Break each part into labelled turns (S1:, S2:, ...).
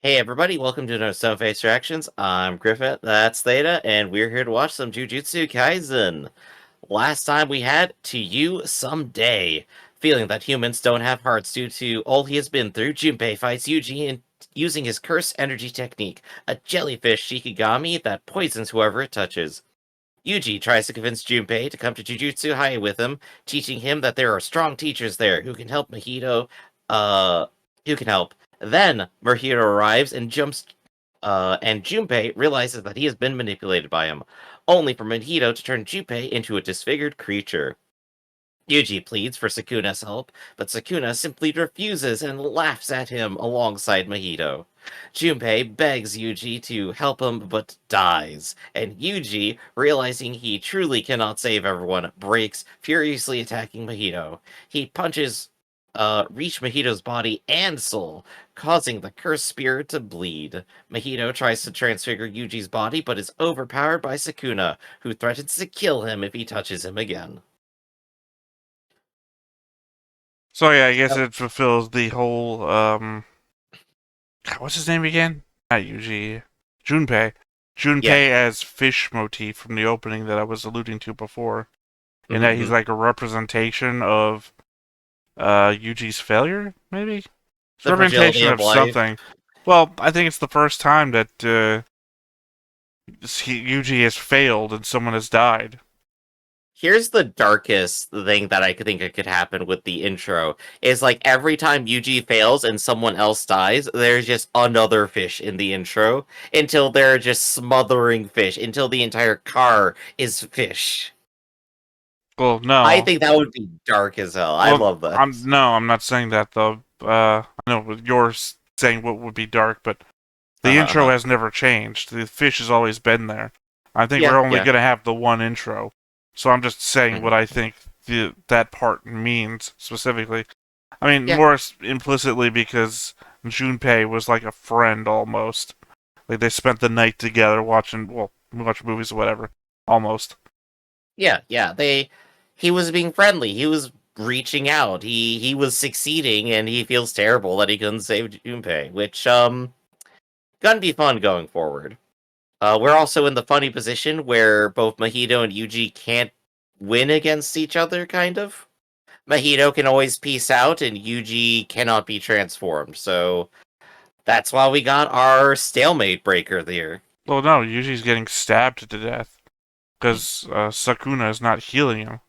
S1: Hey everybody, welcome to another Stone Face Reactions. I'm Griffin, that's Theta, and we're here to watch some Jujutsu Kaisen. Last time we had To You Someday. Feeling that humans don't have hearts due to all he has been through, Junpei fights Yuji using his curse energy technique, a jellyfish shikigami that poisons whoever it touches. Yuji tries to convince Junpei to come to Jujutsu High with him, teaching him that there are strong teachers there who can help Mahito, uh, who can help. Then Mahito arrives and and Junpei realizes that he has been manipulated by him, only for Mahito to turn Junpei into a disfigured creature. Yuji pleads for Sukuna's help, but Sukuna simply refuses and laughs at him alongside Mahito. Junpei begs Yuji to help him, but dies, and Yuji, realizing he truly cannot save everyone, breaks, furiously attacking Mahito. He punches reach Mahito's body and soul, causing the cursed spirit to bleed. Mahito tries to transfigure Yuji's body, but is overpowered by Sukuna, who threatens to kill him if he touches him again.
S2: So yeah, I guess it fulfills the whole what's his name again? Not Yuji. Junpei.
S1: Yeah.
S2: Junpei as fish motif from the opening that I was alluding to before. And that he's
S1: Mm-hmm.
S2: like a representation of Yuji's failure, maybe? It's a
S1: The fragility
S2: representation
S1: of
S2: of
S1: life.
S2: something. Well, I think it's the first time that Yuji has failed and someone has died.
S1: Here's the darkest thing that I could think it could happen with the intro is like every time Yuji fails and someone else dies, there's just another fish in the intro until they're just smothering fish until the entire car is fish.
S2: Well,
S1: I
S2: no.
S1: think that would be dark as hell. I
S2: Well,
S1: love this.
S2: I'm not saying that though. I know you're saying what would be dark, but the
S1: Uh-huh,
S2: intro
S1: uh-huh.
S2: has never changed. The fish has always been there. I think
S1: Yeah,
S2: we're only
S1: yeah.
S2: going to have the one intro. So I'm just saying what
S1: Mhm.
S2: I think that part means specifically. I mean,
S1: Yeah.
S2: more implicitly because Junpei was like a friend almost. Like they spent the night together watching movies or whatever. Almost.
S1: Yeah, yeah. He was being friendly. He was reaching out. He was succeeding and he feels terrible that he couldn't save Junpei, which gonna be fun going forward. We're also in the funny position where both Mahito and Yuji can't win against each other, kind of. Mahito can always peace out, and Yuji cannot be transformed. So that's why we got our stalemate breaker there.
S2: Well, no, Yuji's getting stabbed to death because Sakuna is not healing him.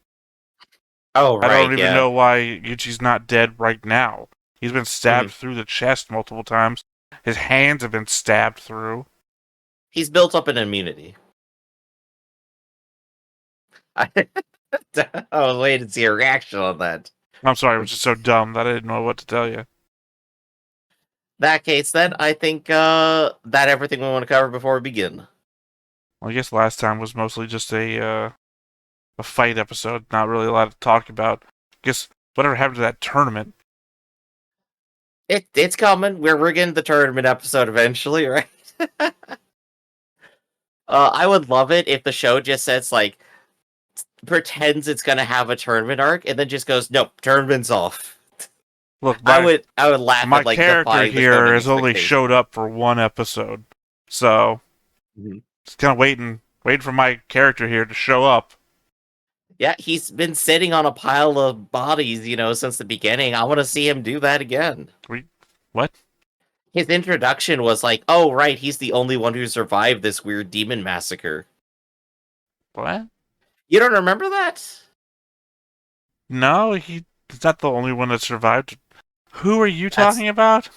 S1: Oh,
S2: I
S1: right,
S2: don't even
S1: yeah.
S2: know why Yuji's not dead right now. He's been
S1: Mhm.
S2: stabbed through the chest multiple times. His hands have been stabbed through.
S1: He's built up an immunity. I was waiting to see a reaction on that.
S2: I'm sorry, it was just so dumb that I didn't know what to tell you.
S1: That case, then, I think that everything we want to cover before we begin.
S2: Well, I guess last time was mostly just a fight episode, not really a lot to talk about. I guess whatever happened to that tournament?
S1: It's coming. We're getting the tournament episode eventually, right? I would love it if the show just says like pretends it's gonna have a tournament arc and then just goes, nope, tournament's off.
S2: Look,
S1: I would laugh
S2: my
S1: at like
S2: character
S1: defying the
S2: here
S1: show's
S2: has only
S1: expectation.
S2: showed up for one episode, so
S1: Mhm.
S2: just kind of waiting for my character here to show up.
S1: Yeah, he's been sitting on a pile of bodies, since the beginning. I want to see him do that again.
S2: What?
S1: His introduction was like, oh right, he's the only one who survived this weird demon massacre.
S2: What?
S1: You don't remember that?
S2: No, he's not the only one that survived. Who are you
S1: That's
S2: talking about?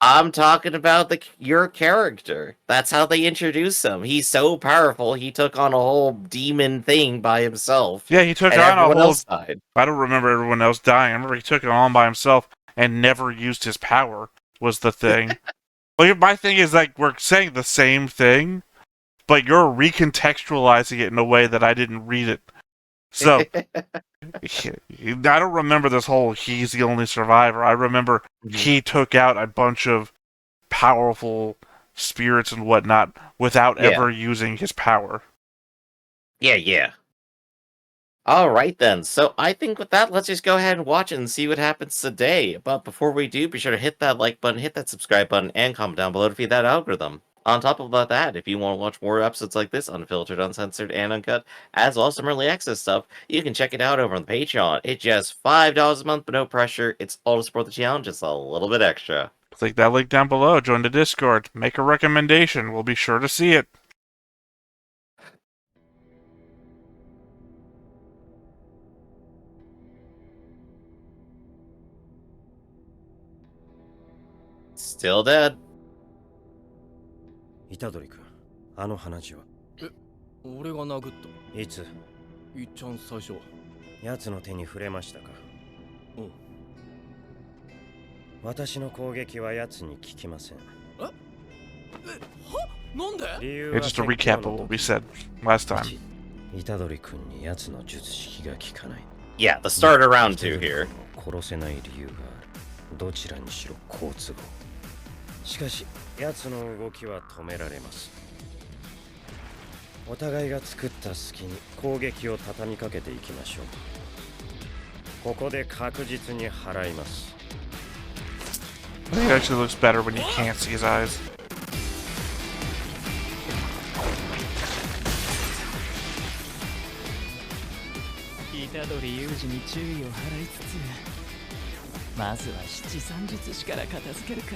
S1: I'm talking about your character. That's how they introduce him. He's so powerful, he took on a whole demon thing by himself,
S2: Yeah, he took
S1: and
S2: on a
S1: everyone
S2: whole.
S1: else died.
S2: I don't remember everyone else dying. I remember he took it on by himself and never used his power, was the thing. Like, my thing is, like, we're saying the same thing, but you're recontextualizing it in a way that I didn't read it. So, I don't remember this whole he's the only survivor. I remember
S1: Mhm.
S2: he took out a bunch of powerful spirits and whatnot without
S1: Yeah,
S2: ever using his power.
S1: yeah, yeah. Alright then, so I think with that, let's just go ahead and watch it and see what happens today. But before we do, be sure to hit that like button, hit that subscribe button, and comment down below to feed that algorithm. On top of that, if you want to watch more episodes like this, unfiltered, uncensored, and uncut, as well as some early access stuff, you can check it out over on the Patreon. It's just $5 a month, but no pressure. It's all to support the channel, just a little bit extra.
S2: Click that link down below, join the Discord, make a recommendation, we'll be sure to see it.
S1: Still dead.
S3: 虎杖君、あの話は
S4: 俺が殴っ
S3: いつ
S4: た。いっちゃん最初。
S3: 奴の手に触れましたか？
S4: うん。
S3: 私の攻撃は奴に効きません。
S4: は？なんで？
S3: 理由
S2: Yeah,
S3: は
S2: just a recap of what we said last time.
S3: 虎杖君に奴の術式が効かない。
S1: Yeah, the starter round 2 here.
S3: 殺せない理由がある。どちらにしろ好都合。しかし、奴の動きは止められます。お互いが作った隙に攻撃を畳みかけていきましょう。ここで確実に払います。
S2: I think it actually looks better when you can't see his eyes.
S5: 虎杖裕二に注意を払いつつ、まずは七三術師から片付けるか。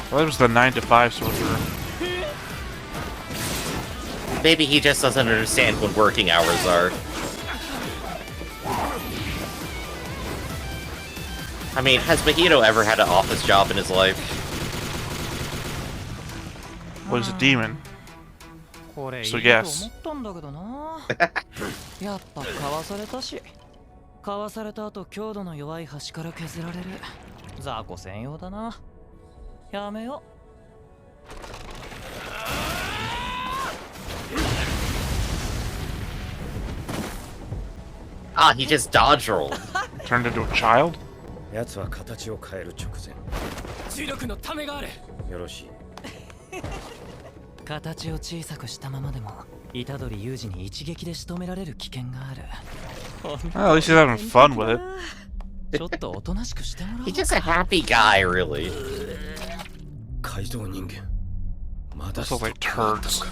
S2: Well, that was the 9 to 5 sorcerer.
S1: Maybe he just doesn't understand when working hours are. I mean, has Mahito ever had an office job in his life?
S2: Well, he's a demon.
S5: これいい
S2: So
S5: と
S2: yes.
S5: 思ったんだけどな。やっぱかわされたし、かわされた後強度の弱い端から削られる。雑魚専用だな。やめよ。
S1: Ah, he just dodge rolled.
S2: Turned into a child?
S3: 奴は形を変える直前。
S4: 重力のためがある。
S3: よろしい。
S5: 形を小さくしたままでも虎杖裕二に一撃で仕留められる危険がある。
S2: Well, at least he's having fun with it.
S5: ちょっとおとなしくしてもらおう。
S1: He's just a happy guy, really.
S3: 改造人間。まだ
S2: Those look like turds.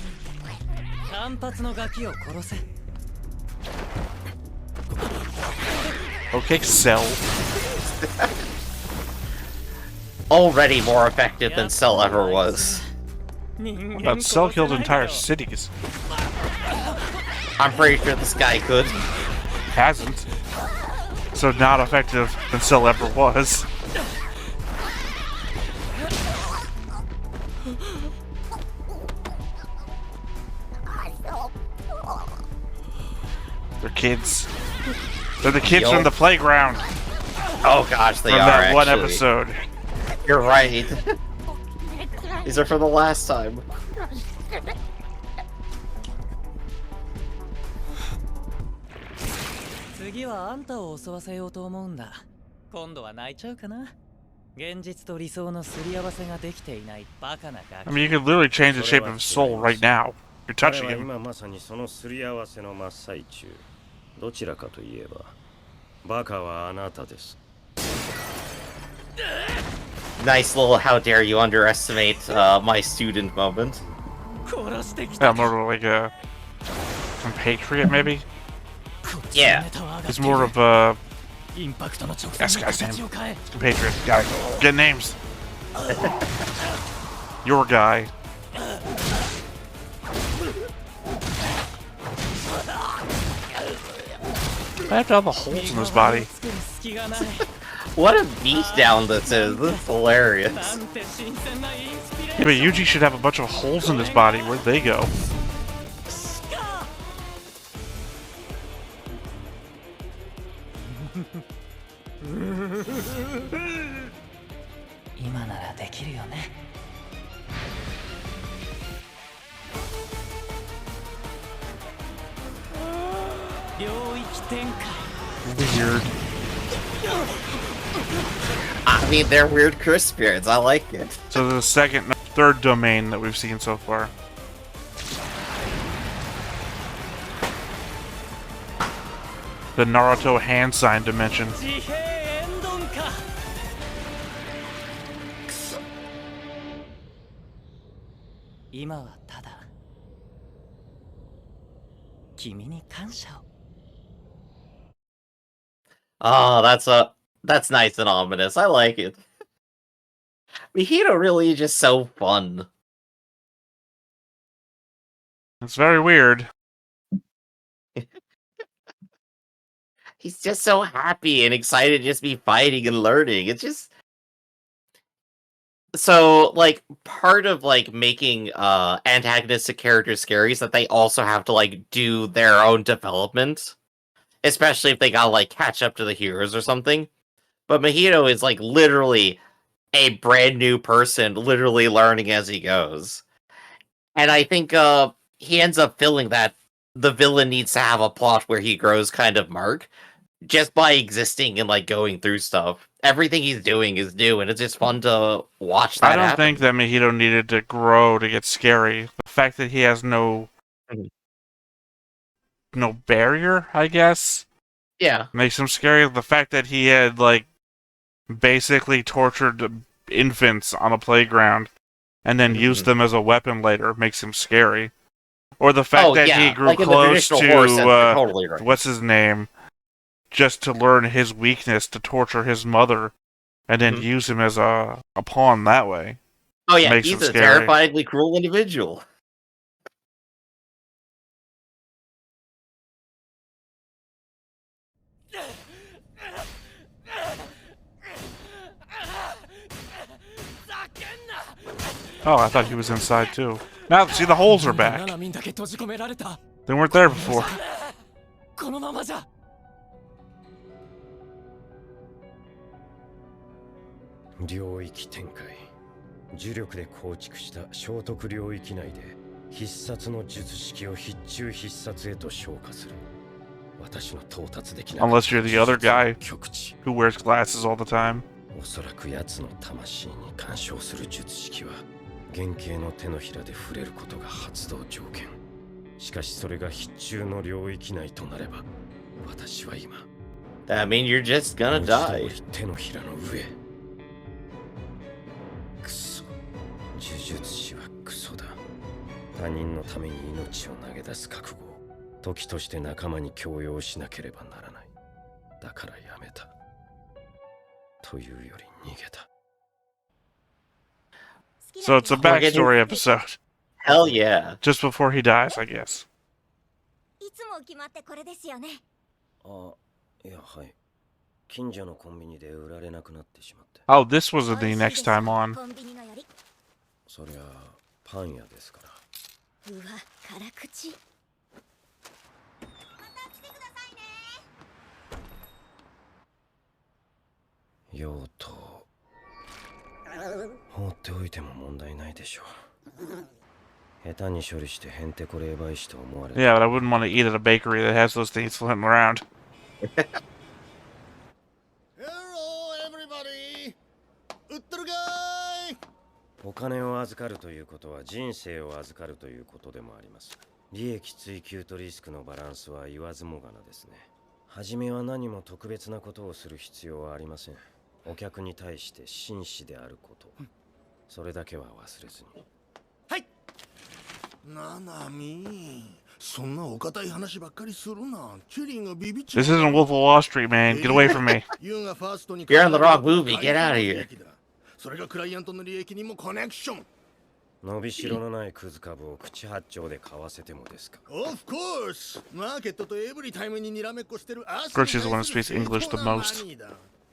S5: 単発のガキを殺せ。
S2: Okay, Cell.
S1: Already more effective than Cell ever was.
S2: But Cell killed entire cities.
S1: I'm pretty sure this guy could.
S2: Hasn't. So not effective than Cell ever was. They're kids. They're the kids from the playground.
S1: Oh gosh, they
S2: From
S1: are
S2: that one
S1: actually.
S2: episode.
S1: You're right. These are from the last time.
S5: 次はあんたを襲わせようと思うんだ。今度は泣いちゃうかな。現実と理想のすり合わせができていないバカなガキ。
S2: I mean, you could literally change the shape of his soul right now. You're
S3: 彼
S2: touching
S3: は
S2: him.
S3: 今まさにそのすり合わせの真っ最中。どちらかといえば、バカはあなたです。
S1: Nice little how dare you underestimate my student moment.
S5: 殺してき
S2: Yeah,
S5: た。
S2: more like a compatriot, maybe?
S1: Yeah.
S2: He's more of a
S5: インパクトの直
S2: Yes,
S5: 線の
S2: guy's
S5: 形を変え。
S2: compatriot. Guy. Get names. Your guy. I have to have the holes in his body.
S1: What a beatdown this is. This is hilarious.
S2: Yeah, but Yuji should have a bunch of holes in his body. Where'd they go?
S5: 今ならできるよね。領域展開。
S2: Weird.
S1: I mean, they're weird curse spirits. I like it.
S2: So the second, third domain that we've seen so far. The Naruto hand sign dimension.
S5: 自閉エンドンか。今はただ君に感謝を。
S1: Oh, that's nice and ominous. I like it. Mihito really is just so fun.
S2: It's very weird.
S1: He's just so happy and excited to just be fighting and learning. It's just so like part of like making antagonistic characters scary is that they also have to like do their own development, especially if they gotta like catch up to the heroes or something. But Mahito is like literally a brand new person, literally learning as he goes. And I think he ends up feeling that the villain needs to have a plot where he grows kind of mark just by existing and like going through stuff. Everything he's doing is new, and it's just fun to watch that
S2: I don't
S1: happen.
S2: think that Mahito needed to grow to get scary. The fact that he has no barrier, I guess,
S1: Yeah.
S2: makes him scary. The fact that he had like basically tortured infants on a playground and then used them as a weapon later makes him scary. Or the fact that he grew
S1: like in the
S2: close
S1: traditional horror sense, you're
S2: to
S1: totally right.
S2: what's his name, just to learn his weakness to torture his mother, and then use him as a pawn that way.
S1: Oh yeah,
S2: makes
S1: he's
S2: him
S1: a
S2: scary.
S1: terrifyingly cruel individual.
S2: Oh, I thought he was inside too. Now, see, the holes are back.
S4: 7人だけ閉じ込められた。
S2: They weren't there before.
S4: このままじゃ。
S3: 領域展開。呪力で構築した聖徳領域内で必殺の術式を必中必殺へと昇華する。私の到達できない。
S2: Unless you're the other guy
S3: 極致。
S2: who wears glasses all the time.
S3: おそらく奴の魂に干渉する術式は原型の手のひらで触れることが発動条件。しかしそれが必中の領域内となれば、私は今。
S1: That means you're just gonna die.
S3: 手のひらの上。クソ。呪術師はクソだ。他人のために命を投げ出す覚悟を時として仲間に強要しなければならない。だからやめた。というより逃げた。
S2: So it's a backstory episode.
S1: Hell yeah.
S2: Just before he dies, I guess.
S6: いつも決まってこれですよね。
S3: あ、いや、はい。近所のコンビニで売られなくなってしまって。
S2: Oh, this was the next time on.
S6: コンビニのより。
S3: そりゃパン屋ですから。
S6: うわ、辛口。また来てくださいね。
S3: 用途放っておいても問題ないでしょう。下手に処理してへんてこ霊媒師と思われる。
S2: Yeah, but I wouldn't want to eat at a bakery that has those things floating around.
S7: Hello, everybody. 売ってるかい？
S3: お金を預かるということは人生を預かるということでもあります。利益追求とリスクのバランスは言わずもがなですね。初めは何も特別なことをする必要はありません。お客に対して真摯であること、それだけは忘れずに。
S7: はい。ななみ、そんなお堅い話ばっかりするな。チェリーがビビっちゃう。
S2: This isn't Wolf of Wall Street, man. Get away from me.
S7: You're
S1: on the wrong movie. Get out of here.
S7: それがクライアントの利益にもコネクション。
S3: 伸びしろのないクズ株を口八丁で買わせてもですか。
S7: Of course. マーケットとエブリタイムににらめっこしてるアス
S2: Gertrude's the one who speaks English the most.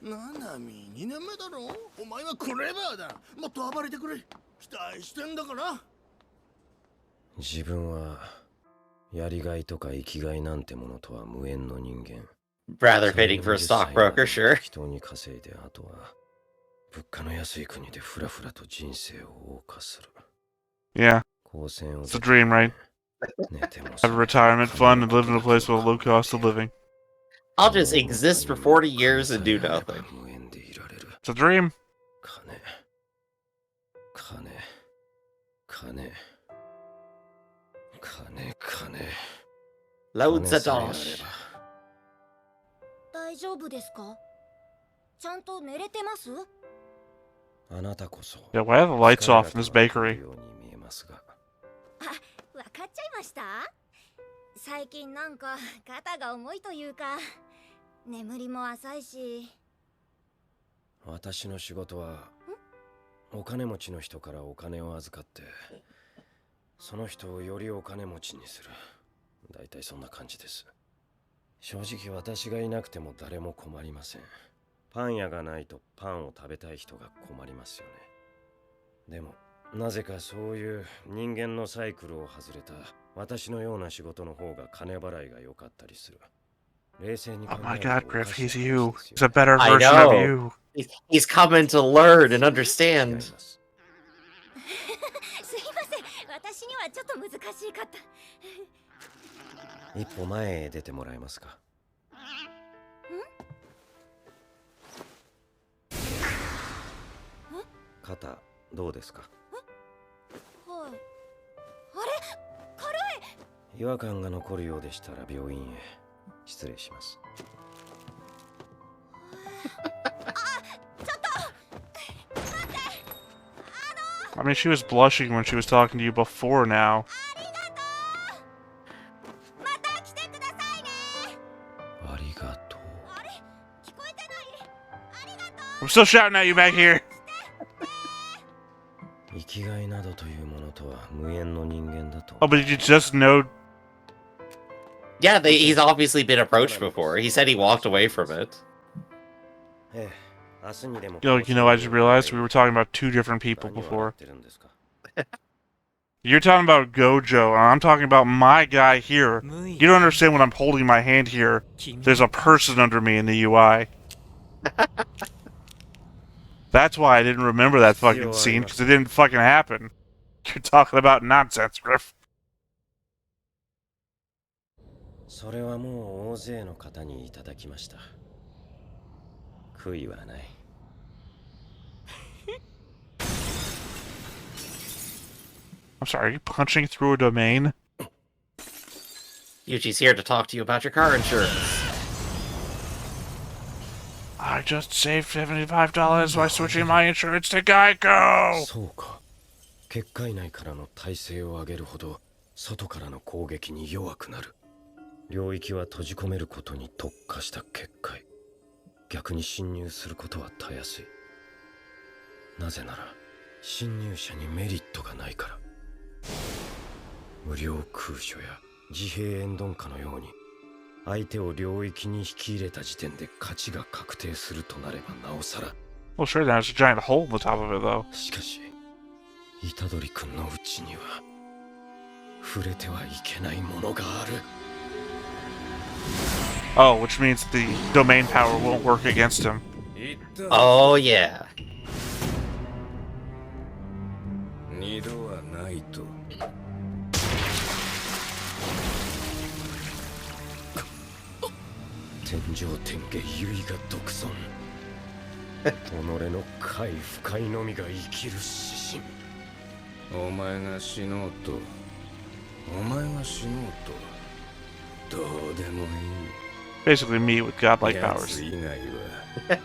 S7: ななみ、2年目だろ？お前はクレバーだ。もっと暴れてくれ。期待してんだから。
S3: 自分はやりがいとか生きがいなんてものとは無縁の人間。
S1: Rather fitting for a stockbroker, sure.
S3: 人に稼いであとは物価の安い国でフラフラと人生を謳歌する。
S2: Yeah,
S3: 光線を
S2: it's a dream, right?
S3: 寝ても
S2: Have a retirement fund and live in a place with a low cost of living.
S1: I'll just exist for 40 years and do nothing.
S3: 無縁でいられる。
S2: It's a dream.
S3: 金、金、金、金、金。
S1: Loads of
S3: 金さえあれ
S1: dollars.
S3: ば
S6: 丈夫ですか？ちゃんと寝れてます？
S3: あなたこそ
S2: Yeah, why are the lights off in this bakery?
S3: ように見えますが。
S6: わかっちゃいました？最近なんか肩が重いというか、眠りも浅いし。
S3: 私の仕事はお金持ちの人からお金を預かってその人をよりお金持ちにする。だいたいそんな感じです。正直私がいなくても誰も困りません。パン屋がないとパンを食べたい人が困りますよね。でもなぜかそういう人間のサイクルを外れた私のような仕事の方が金払いが良かったりする。冷静に考
S2: Oh
S3: え
S2: my
S3: ると
S2: god,
S3: お
S2: Griff,
S3: かしい
S2: he's
S3: 話
S2: you.
S3: ですよ
S2: He's a better
S1: I
S2: version of
S1: know.
S2: you.
S1: He's coming to learn and
S3: 違い
S1: understand.
S3: ます。
S6: すいません、私にはちょっと難しかった。
S3: 一歩前へ出てもらえますか。肩どうですか。
S6: はい。あれ、軽い。
S3: 違和感が残るようでしたら病院へ。失礼します。
S2: I mean, she was blushing when she was talking to you before now.
S6: また来てくださいね。
S3: ありがとう。
S6: あれ、聞こえてない？ありがとう。
S2: I'm still shouting at you back here.
S3: 生きがいなどというものとは無縁の人間だと。
S2: Oh, but did you just know?
S1: Yeah, he's obviously been approached before. He said he walked away from it.
S3: ええ、明日にでも。
S2: You know, I just realized we were talking about two different people
S3: 何を
S2: before.
S3: 笑ってるんですか。
S2: You're talking about Gojo, and I'm talking about my guy here. You don't understand when I'm holding my hand here. There's a person under me in the UI. That's why I didn't remember that fucking scene, because it didn't fucking happen. You're talking about nonsense, Griff.
S3: それはもう大勢の方にいただきました。悔いはない。
S2: I'm sorry, are you punching through a domain?
S1: Yuji's here to talk to you about your car insurance.
S2: I just saved $75 by switching my insurance to Geico!
S3: そうか。結界内からの耐性を上げるほど外からの攻撃に弱くなる。領域は閉じ込めることに特化した結界。逆に侵入することはたやすい。なぜなら侵入者にメリットがないから。無料空所や自閉煙鈍化のように相手を領域に引き入れた時点で勝ちが確定するとなればなおさら。
S2: Well, sure, there's a giant hole in the top of it, though.
S3: しかし虎杖君のうちには触れてはいけないものがある。
S2: Oh, which means the domain power won't work against him.
S1: Oh, yeah.
S7: 二度はないと。
S3: 天上天下唯我独尊。己の快不快のみが生きる指針。
S7: お前が死のうと、お前が死のうと、どうでもいい。
S2: Basically me with godlike
S7: や
S2: powers.
S7: つ以外は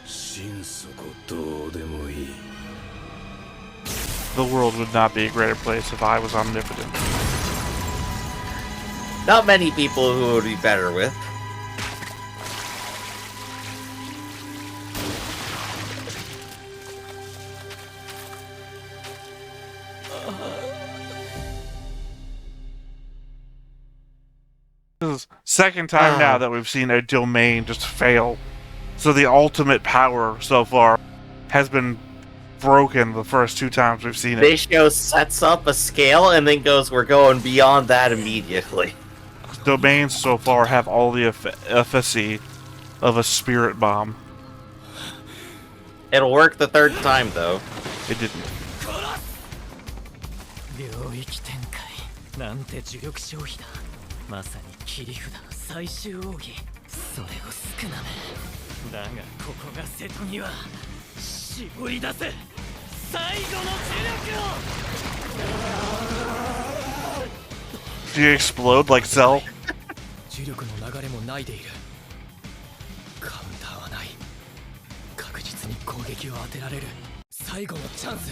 S7: 心底どうでもいい。
S2: The world would not be a greater place if I was omnipotent.
S1: Not many people who would be better with.
S2: This is second time now that we've seen a domain just fail. So the ultimate power so far has been broken the first two times we've seen it.
S1: This show sets up a scale and then goes, we're going beyond that immediately.
S2: Domains so far have all the efficacy of a spirit bomb.
S1: It'll work the third time, though.
S2: It didn't.
S5: 領域展開なんて呪力消費だ。まさに切り札最終奥義。それを少なめ。だがここが瀬戸際。絞り出せ最後の呪力を。
S2: Do you explode like Cell?
S4: 呪力の流れもないでいる。カウンターはない。確実に攻撃を当てられる最後のチャンス。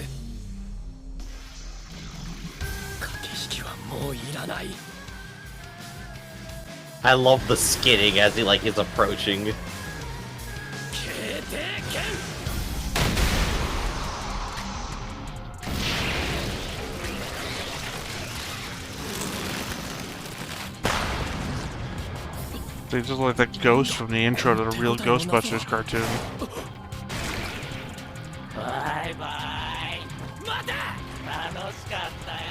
S4: 駆け引きはもういらない。
S1: I love the skidding as he like is approaching.
S4: 決定権。
S2: They just like that ghost from the intro to the real Ghostbusters cartoon.
S5: バイバイ。また楽しかったよ。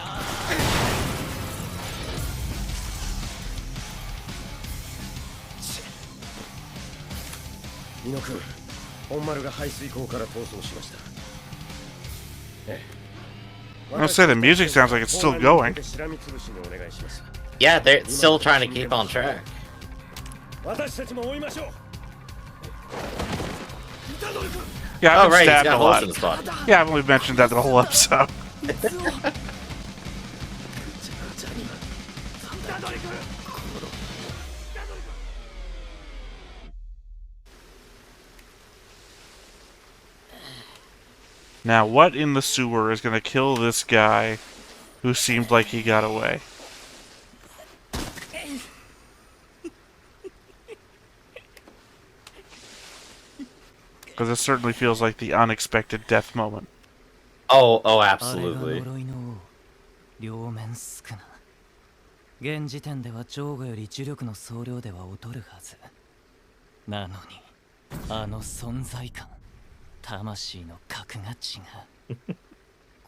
S3: 伊野くん、本丸が排水溝から逃走しました。
S2: I'm gonna say the music sounds like it's still going.
S1: Yeah, they're still trying to keep on track.
S3: 私たちも追いましょう。
S2: Yeah,
S1: Oh,
S2: I've been
S1: right, he's
S2: stabbed
S1: got
S2: a
S1: holes
S2: lot.
S1: in his body.
S2: Yeah, I've only mentioned that the whole episode. Now, what in the sewer is going to kill this guy who seemed like he got away? Because it certainly feels like the unexpected death moment.
S1: Oh,
S5: あれが
S1: absolutely.
S5: 呪いの王、両面少な。現時点ではジョーゴより呪力の総量では劣るはず。なのに、あの存在感、魂の格が違う。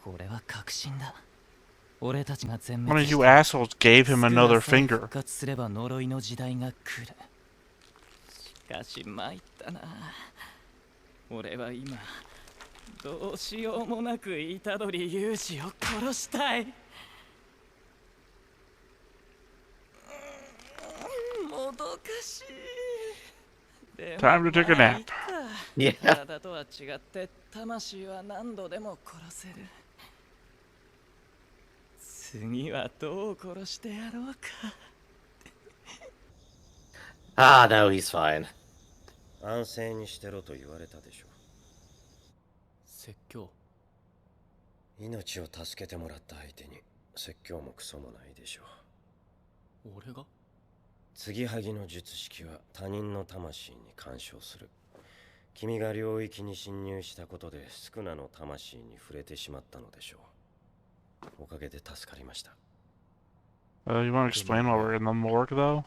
S5: これは確信だ。俺たちが全
S2: One
S5: 滅
S2: of
S5: し
S2: you
S5: て
S2: assholes gave him
S5: 少
S2: another
S5: なさえ
S2: finger.
S5: 復活すれば呪いの時代が来る。しかし参ったな。俺は今どうしようもなく虎杖裕二を殺したい。もどかしい。でも
S2: Time to take a
S5: まあ
S2: nap.
S5: いいか。
S1: Yeah.
S5: 体とは違って魂は何度でも殺せる。次はどう殺してやろうか。
S1: Ah, no, he's fine.
S3: 安静にしてろと言われたでしょ
S4: 説教。
S3: う。命を助けてもらった相手に説教もクソもないでしょう。
S4: 俺が？
S3: 継ぎはぎの術式は他人の魂に干渉する。君が領域に侵入したことでスクナの魂に触れてしまったのでしょう。おかげで助かりました。
S2: You want to explain while we're in the morgue, though?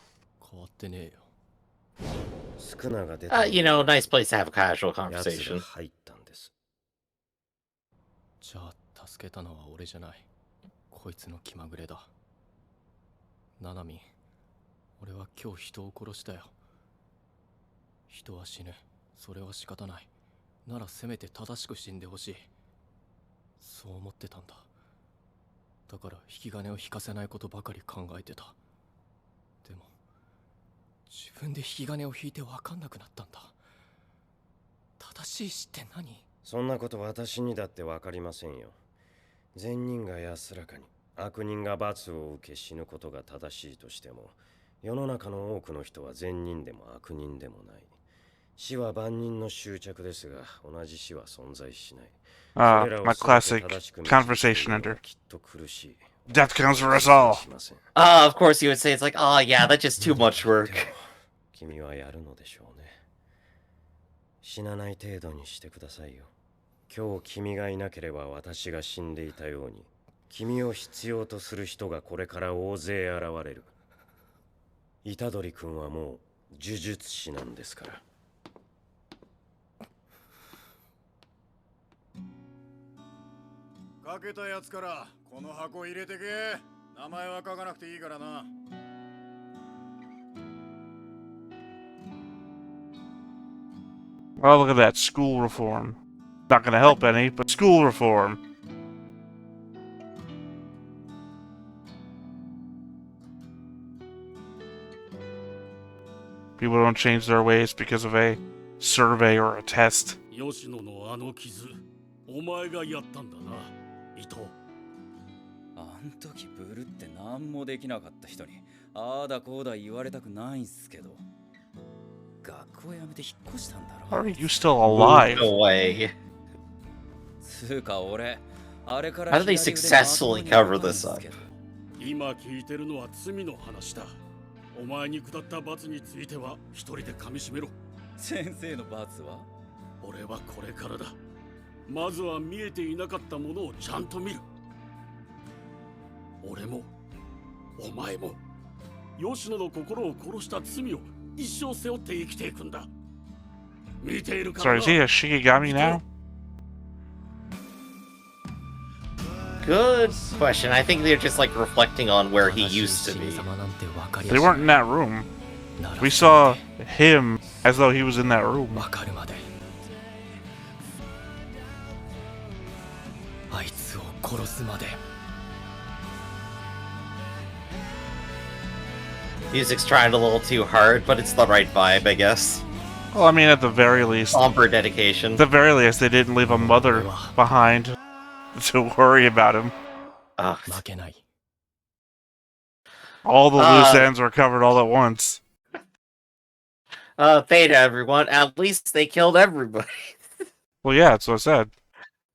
S4: 変わってねえよ。
S3: スクナが出た。
S1: You know, nice place to have a casual
S3: 奴が
S1: conversation.
S3: 入ったんです。
S4: じゃあ助けたのは俺じゃない。こいつの気まぐれだ。ナナミン、俺は今日人を殺したよ。人は死ぬ。それは仕方ない。ならせめて正しく死んでほしい。そう思ってたんだ。だから引き金を引かせないことばかり考えてた。でも自分で引き金を引いて分かんなくなったんだ。正しい死って何？
S3: そんなこと私にだって分かりませんよ。善人が安らかに、悪人が罰を受け死ぬことが正しいとしても、世の中の多くの人は善人でも悪人でもない。死は万人の執着ですが、同じ死は存在しない。
S2: My classic conversation ender.
S3: きっと苦しい。
S2: Death comes for us all.
S1: Of course you would say it's like, oh yeah, that's just too much work.
S3: 君はやるのでしょうね。死なない程度にしてくださいよ。今日君がいなければ私が死んでいたように、君を必要とする人がこれから大勢現れる。虎杖君はもう呪術師なんですから。
S7: かけたやつからこの箱入れてけ。名前は書かなくていいからな。
S2: Oh, look at that. School reform. Not gonna help any, but school reform. People don't change their ways because of a survey or a test.
S8: 吉野のあの傷、お前がやったんだな、伊藤。
S9: あん時ブルって何もできなかった人にああだこうだ言われたくないんすけど、学を辞めて引っ越したんだ
S2: How
S9: ろ
S2: are you still alive?
S1: Moved away.
S9: つうか俺あれから
S1: How did they
S9: 左腕
S1: successfully
S9: の悪
S1: cover
S9: 者に
S1: this
S9: な
S1: up?
S9: るんですけど
S8: 今聞いてるのは罪の話だ。お前に下った罰については一人で噛み締めろ。
S9: 先生の罰は
S8: 俺はこれからだ。まずは見えていなかったものをちゃんと見る。俺もお前も吉野の心を殺した罪を一生背負って生きていくんだ。見ているか
S2: Sorry,
S8: ら
S2: is he a Shikigami now?
S1: Good question. I think they're just like reflecting on where he
S4: 悲しい
S1: used to
S4: 死
S1: be.
S4: に様なんて分かり
S2: They
S4: やしない
S2: weren't in that room.
S4: なら
S2: We saw him as though he was in that room.
S4: 分かるまであいつを殺すまで
S1: Music's trying a little too hard, but it's the right vibe, I guess.
S2: Well, I mean, at the very least,
S1: Somber dedication.
S2: at the very least, they didn't leave a mother behind to worry about him.
S1: Ugh.
S4: 負けない
S2: All the loose ends were covered all at once.
S1: Theta, everyone. At least they killed everybody.
S2: Well, yeah, that's what I said.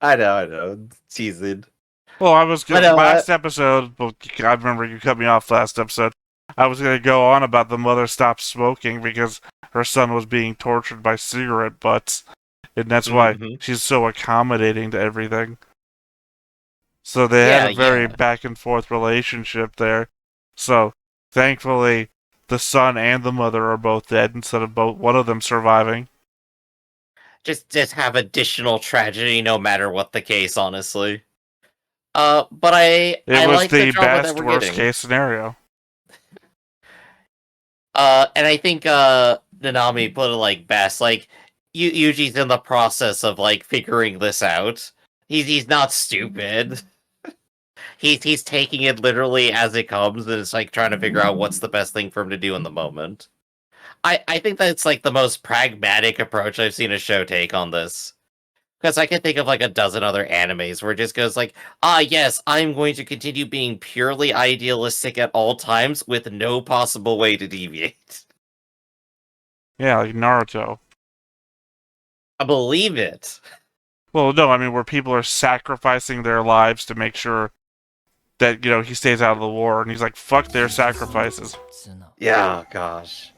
S1: I know. Teasing.
S2: Well, I was
S1: But,
S2: going last episode. Well, I remember you cut me off last episode. I was going to go on about the mother stopped smoking because her son was being tortured by cigarette butts, and that's why
S1: Mhm.
S2: she's so accommodating to everything. So they had a
S1: Yeah,
S2: very
S1: yeah.
S2: back and forth relationship there. So thankfully, the son and the mother are both dead instead of both one of them surviving.
S1: Just have additional tragedy no matter what the case, honestly. But I
S2: It was
S1: like
S2: the
S1: drama
S2: best
S1: that we're
S2: worst
S1: getting.
S2: case scenario.
S1: And I think Nanami put it like best. Like Yuji's in the process of like figuring this out. He's not stupid. He's taking it literally as it comes, and it's like trying to figure out what's the best thing for him to do in the moment. I think that's like the most pragmatic approach I've seen a show take on this. Because I can think of like a dozen other animes where it just goes like, yes, I'm going to continue being purely idealistic at all times with no possible way to deviate.
S2: Yeah, like Naruto.
S1: I believe it.
S2: Well, no, I mean where people are sacrificing their lives to make sure that, you know, he stays out of the war, and he's like, fuck their sacrifices.
S5: ツナ
S1: Yeah, gosh.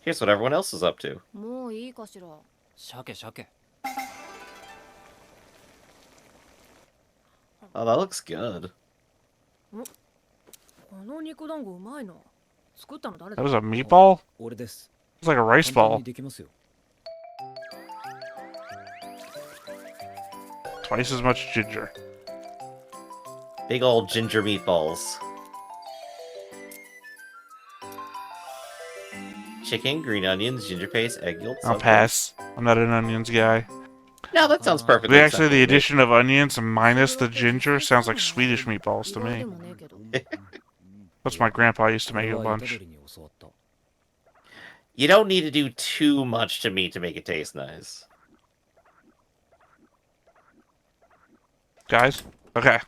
S1: Here's what everyone else is up to.
S6: もういいかしら。
S5: 鮭鮭
S1: Oh, that looks good.
S6: この肉団子うまいな。作ったの誰
S2: That
S6: だ
S2: was a meatball?
S3: 俺です
S2: It's like a rice
S3: 簡単
S2: ball.
S3: にできますよ
S2: Twice as much ginger.
S1: Big old ginger meatballs. Chicken, green onions, ginger paste, egg yolk.
S2: I'll pass. I'm not an onions guy.
S1: No, that sounds perfectly
S2: Actually, the
S1: acceptable.
S2: addition of onions minus the ginger sounds like Swedish meatballs to
S6: 意外で
S2: me.
S6: もねえけど
S2: That's my grandpa used to make
S3: 俺
S2: a
S3: は
S2: bunch.
S3: 虎杖に教わった
S1: You don't need to do too much to meat to make it taste nice.
S2: Guys? Okay.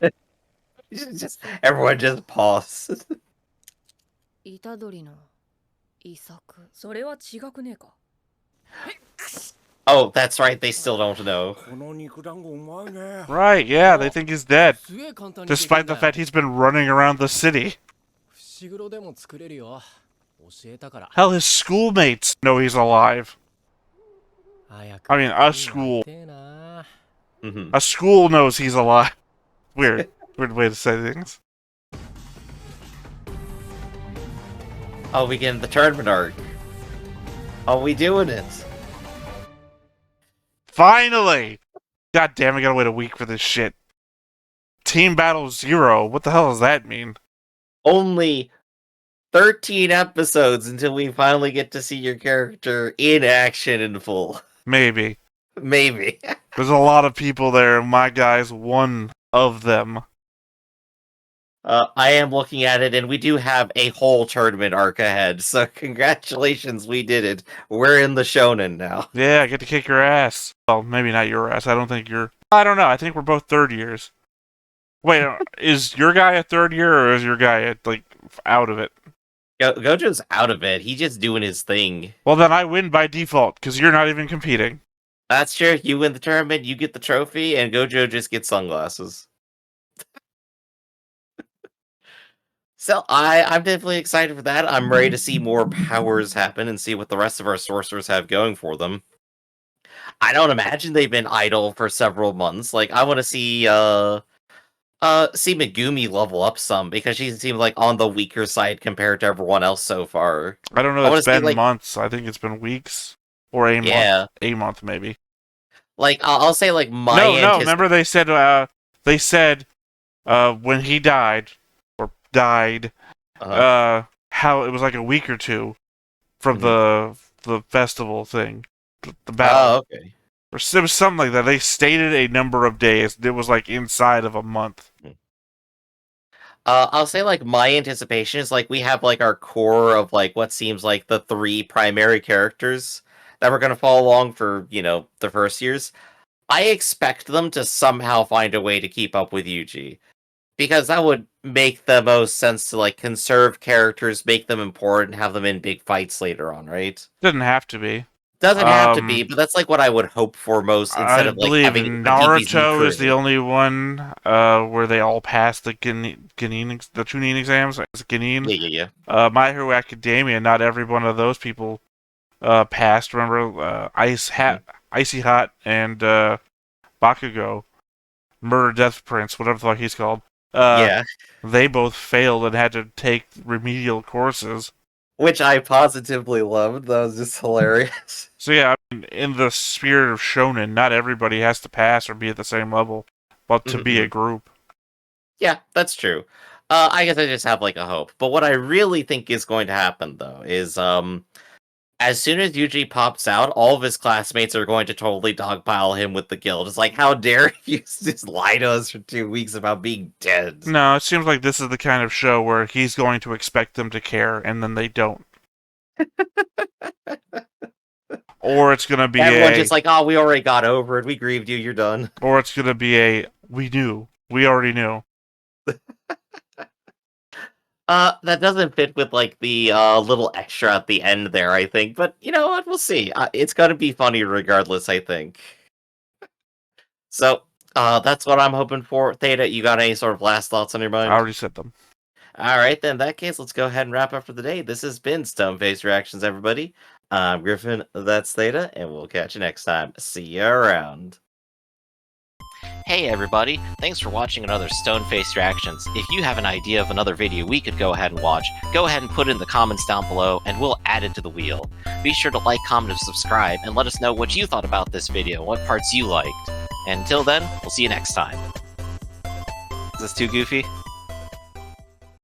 S1: Everyone just pause.
S6: 虎杖の遺作。それは違くねえか。
S1: Oh, that's right, they still don't know.
S7: この肉団子うまいね
S2: Right, yeah, they think he's dead.
S4: すげえ簡単にできる
S2: Despite
S4: んだ
S2: the fact he's been running around the city.
S4: 伏黒でも作れるよ教えたから
S2: Hell, his schoolmates know he's alive.
S4: 早く
S2: I mean, a school.
S4: てえな
S1: Mhm.
S2: A school knows he's alive. Weird. Weird way to say things.
S1: Oh, we get the tournament arc. Oh, we doing it.
S2: Finally! God damn, I gotta wait a week for this shit. Team Battle 0. What the hell does that mean?
S1: Only 13 episodes until we finally get to see your character in action in full.
S2: Maybe.
S1: Maybe.
S2: There's a lot of people there, and my guy's one of them.
S1: I am looking at it, and we do have a whole tournament arc ahead, so congratulations, we did it. We're in the shonen now.
S2: Yeah, I get to kick your ass. Well, maybe not your ass. I don't think you're... I don't know. I think we're both third years. Wait, is your guy a third year, or is your guy, like, out of it?
S1: Gojo's out of it. He's just doing his thing.
S2: Well, then I win by default, because you're not even competing.
S1: That's true. You win the tournament, you get the trophy, and Gojo just gets sunglasses. So I'm definitely excited for that. I'm ready to see more powers happen and see what the rest of our sorcerers have going for them. I don't imagine they've been idle for several months. Like, I want to see Megumi level up some, because she seems like on the weaker side compared to everyone else so far.
S2: I don't know.
S1: I wanna
S2: It's
S1: see,
S2: been
S1: like-
S2: months. I think it's been weeks or a
S1: Yeah.
S2: month. A month maybe.
S1: Like, I'll say like my
S2: No. Remember they said when he died how it was like a week or two from the festival thing, the battle.
S1: Oh, okay.
S2: Or it was something like that. They stated a number of days. It was like inside of a month.
S1: I'll say like my anticipation is like we have like our core of like what seems like the 3 primary characters that we're gonna follow along for, the first years. I expect them to somehow find a way to keep up with Yuji. Because that would make the most sense to like conserve characters, make them important, have them in big fights later on, right?
S2: Doesn't have to be.
S1: Doesn't have to be, but that's like what I would hope for most instead
S2: I
S1: of like
S2: believe
S1: having
S2: Naruto is the only one where they all passed the Chunin exams as Genin.
S1: Yeah.
S2: My Hero Academia, not every one of those people passed. Remember, Icy Hot and Bakugo, Murder Death Prince, whatever the fuck he's called.
S1: Yeah.
S2: They both failed and had to take remedial courses.
S1: Which I positively loved. That was just hilarious.
S2: So yeah, I mean, in the spirit of shonen, not everybody has to pass or be at the same level, but to be a group.
S1: Yeah, that's true. I guess I just have like a hope. But what I really think is going to happen though is as soon as Yuji pops out, all of his classmates are going to totally dogpile him with the guild. It's like, how dare you just lie to us for 2 weeks about being dead?
S2: No, it seems like this is the kind of show where he's going to expect them to care, and then they don't. Or it's going to be
S1: Everyone's just like, oh, we already got over it. We grieved you. You're done.
S2: Or it's going to be we knew. We already knew.
S1: That doesn't fit with like the little extra at the end there, I think. But you know what? We'll see. It's gonna be funny regardless, I think. So, that's what I'm hoping for. Theta, you got any sort of last thoughts on your mind?
S2: I already said them.
S1: All right, then. In that case, let's go ahead and wrap up for the day. This has been Stoneface Reactions, everybody. I'm Griffin. That's Theta, and we'll catch you next time. See you around. Hey everybody, thanks for watching another Stoneface Reactions. If you have an idea of another video we could go ahead and watch, go ahead and put it in the comments down below and we'll add it to the wheel. Be sure to like, comment, and subscribe, and let us know what you thought about this video, what parts you liked. And until then, we'll see you next time. Is this too goofy?